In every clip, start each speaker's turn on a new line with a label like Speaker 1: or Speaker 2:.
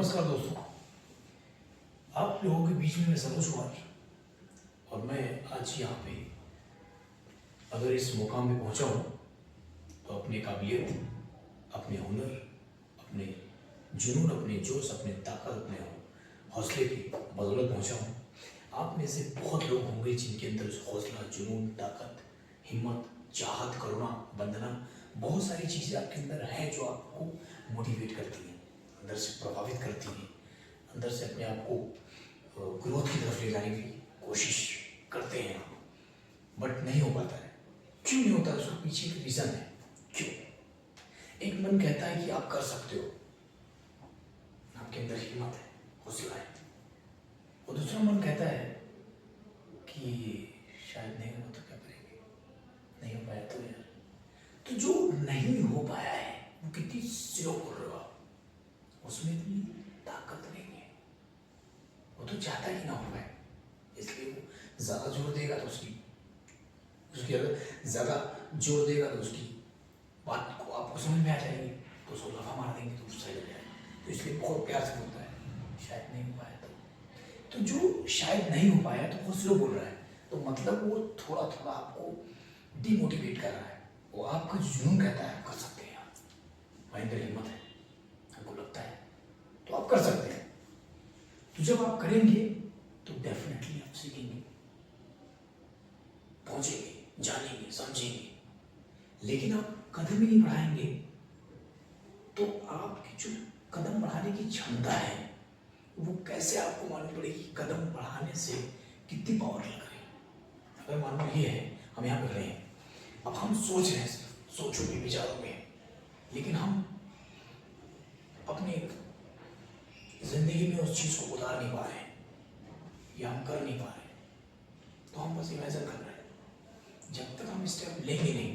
Speaker 1: नमस्कार दोस्तों, आप लोगों के बीच में मैं सरोज कुमार और मैं आज यहाँ पे अगर इस मुकाम पे पहुँचा हूँ तो अपनी काबिलियत, अपने हुनर, अपने जुनून, अपने जोश, अपने ताकत, अपने हौसले की बदौलत पहुँचा हूँ। आप में से बहुत लोग होंगे जिनके अंदर हौसला, जुनून, ताकत, हिम्मत, चाहत, करुणा, वंदना, बहुत सारी चीज़ें आपके अंदर हैं जो आपको मोटिवेट करती हैं, अंदर से प्रभावित करती हैं, अंदर से अपने आप को ग्रोथ की तरफ ले जाने की कोशिश करते हैं आप, बट नहीं हो पाता है। क्यों नहीं होता? उसके पीछे एक रीज़न है। क्यों? एक मन कहता है कि आप कर सकते हो, आपके अंदर हिम्मत है, हौसला है, और दूसरा मन कहता है कि शायद नहीं हो तो क्या करेंगे, नहीं हो पाया तो यार। तो जो नहीं हो पाया है वो कितनी स्लो बोल रहे हो आप, उसमें इतनी ताकत नहीं है। वो तो चाहता ही ना हो पाए, इसलिए वो ज़्यादा जोर देगा तो उसकी अगर ज़्यादा जोर देगा तो उसकी बात को आपको समझ में आ जाएगी, तो उसको लफा मार देंगे तो सही हो जाएगा। तो इसलिए बहुत प्यार से बोलता है शायद नहीं हो पाया तो जो शायद नहीं हो पाया तो वो स्लो बोल रहा है, तो मतलब वो थोड़ा थोड़ा आपको डिमोटिवेट कर रहा है। वो आपका जुनून कहता है कर सकते हैं आप, हमारे अंदर हिम्मत है, हमको लगता है तो आप कर सकते हैं। तो जब आप करेंगे तो डेफिनेटली आप सीखेंगे, पहुंचेंगे, जानेंगे, समझेंगे। लेकिन आप कदम ही नहीं बढ़ाएंगे तो आपकी जो कदम बढ़ाने की क्षमता है वो कैसे आपको मालूम पड़ेगी कदम बढ़ाने से कितनी पावर लग रही है। अगर मान लो ये है, हम यहाँ पे खड़े हैं, अब हम सोच रहे हैं, सिर्फ सोचों में, विचारों में, लेकिन हम अपनी जिंदगी में उस चीज को उतार नहीं पा रहे हैं या हम कर नहीं पा रहे, तो हम बस इमेजिन कर रहे हैं। जब तक हम स्टेप लेंगे नहीं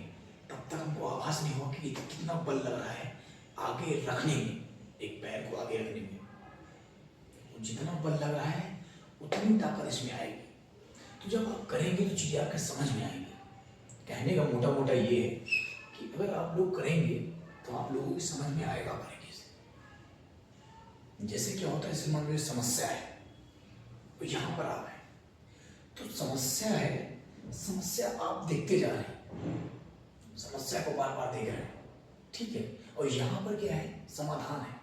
Speaker 1: तब तक हमको आभास नहीं होगा कि कितना बल लग रहा है आगे रखने में, एक पैर को आगे रखने में। जितना बल लग रहा है उतनी ताकत इसमें आएगी। तो जब आप करेंगे तो चीज़ें आपके समझ में आएंगी। कहने का मोटा मोटा ये है कि अगर आप लोग करेंगे तो आप लोगों की समझ में आएगा करेंगे से। जैसे क्या होता है, जैसे मान लो समस्या है, तो यहाँ पर आप है तो समस्या है, समस्या आप देखते जा रहे हैं, समस्या को बार बार देख रहे हैं, ठीक है, और यहाँ पर क्या है, समाधान है,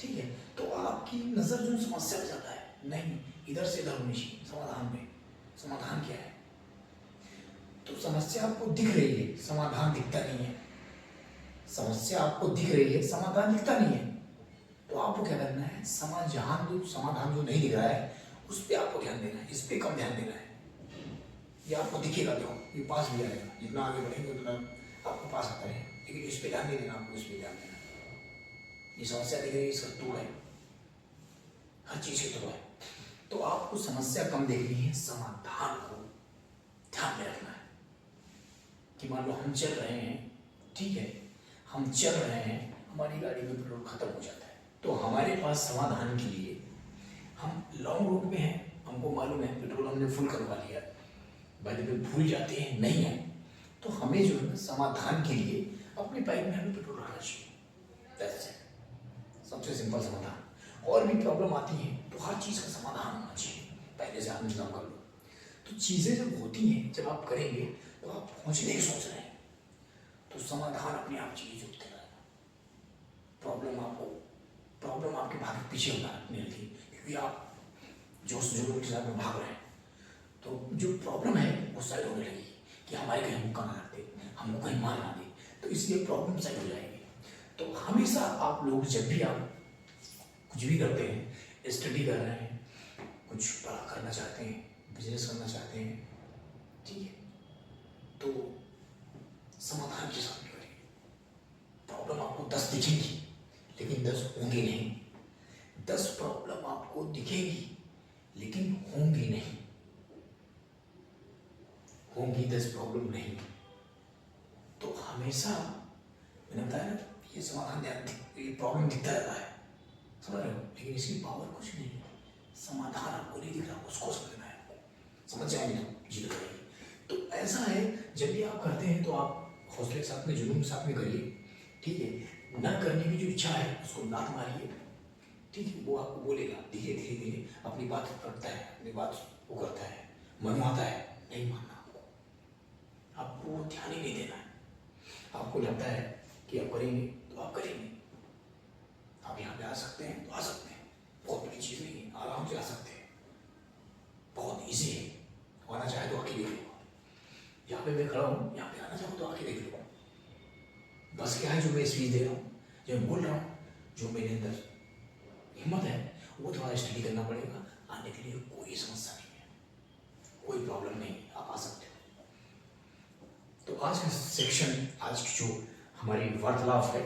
Speaker 1: ठीक है। तो आपकी नजर जो समस्या पे जाता है, नहीं इधर से इधर होनी चाहिए समाधान में। समाधान क्या है? तो समस्या आपको दिख रही है, समाधान दिखता नहीं है। समस्या आपको दिख रही है, समाधान दिखता नहीं है, तो आपको क्या करना है, समाधान जो नहीं दिख रहा है उस पर आपको ध्यान देना है, इस पर कम ध्यान देना है। ये आपको दिखेगा, देखो ये पास भी आएगा, जितना आगे बढ़ेंगे उतना आपको पास आता है, लेकिन इस पर ध्यान नहीं देना, आपको इस पर ध्यान देना। ये समस्या दिख रही है, इसका तोड़ है, हर चीज के तोड़ है, तो आपको समस्या कम देखनी है, समाधान को ध्यान में रखना है। कि मान लो हम चल रहे हैं, ठीक है, हम चल रहे हैं, हमारी गाड़ी में पेट्रोल खत्म हो जाता है, तो हमारे पास समाधान के लिए, हम लॉन्ग रूट में हैं, हमको मालूम है पेट्रोल हमने फुल करवा लिया, बाद में भूल जाते हैं नहीं है, तो हमें जो है समाधान के लिए अपने बाइक में हमें पेट्रोल रखना चाहिए। सबसे सिंपल समाधान। और भी प्रॉब्लम आती है तो हर चीज़ का समाधान होना चाहिए, पहले से आप इंतजाम कर लो। तो चीज़ें जब होती हैं, जब आप करेंगे तो आप पहुँचने की सोच रहे हैं, तो समाधान अपने आप चीज़ जुटते रहेगा। प्रॉब्लम आपके भाग पीछे होना मिलती, क्योंकि आप जोश जुनून के साथ में भाग रहे हैं, तो जो प्रॉब्लम है वो साइड होने लगी कि हमारे कहीं मुक्का ना रख दे, हमको कहीं मार ना दे, तो इसलिए प्रॉब्लम साइड हो जाएगी। तो हमेशा आप लोग जब भी आप कुछ भी करते हैं, स्टडी कर रहे हैं, कुछ बड़ा करना चाहते हैं, बिजनेस करना चाहते हैं, ठीक है, तो समाधान के साथ करिए। प्रॉब्लम आपको 10 दिखेंगी लेकिन 10 होंगी नहीं, 10 प्रॉब्लम आपको दिखेगी लेकिन होंगी नहीं, होंगी 10 प्रॉब्लम नहीं। तो हमेशा मैंने बताया ना, ये समाधान, ये प्रॉब्लम दिखता रहता है, समझ रहे हो, लेकिन इसकी पावर कुछ नहीं है। समाधान आपको नहीं दिख रहा, उसको समझना है, आपको समझ जाएंगे तो जीत जाएगी। तो ऐसा है, जब भी आप करते हैं तो आप हौसले के साथ में, जुनून के साथ में करिए, ठीक है। न करने की जो इच्छा है उसको लात मारिए, ठीक है, वो आपको बोलेगा, धीरे धीरे धीरे अपनी बात रखता है, अपनी बात वो करता है, मनवाता है, नहीं मानना आपको ध्यान ही नहीं देना है। आपको लगता है कि आप करेंगे तो आप करेंगे, आप यहाँ पे आ सकते हैं तो आ सकते हैं, बहुत बड़ी चीज़ नहीं है, आराम से आ सकते हैं, बहुत इजी है। आना चाहे तो आके देख लो, यहाँ पे मैं खड़ा हूँ, यहाँ पे आना चाहो तो आके देख लो। बस क्या है, जो मैं स्पीच दे रहा हूँ, जो मैं बोल रहा हूँ, जो मेरे अंदर हिम्मत है, वो थोड़ा स्टडी करना पड़ेगा। आने के लिए कोई समस्या नहीं है, कोई प्रॉब्लम नहीं, आप आ सकते हो। तो आज का सेक्शन, आज की जो हमारी वार्तालाप है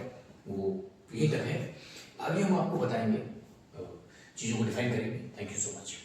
Speaker 1: वो यहीं तक है। आगे हम आपको बताएंगे, चीज़ों को डिफाइन करेंगे। Thank you so much.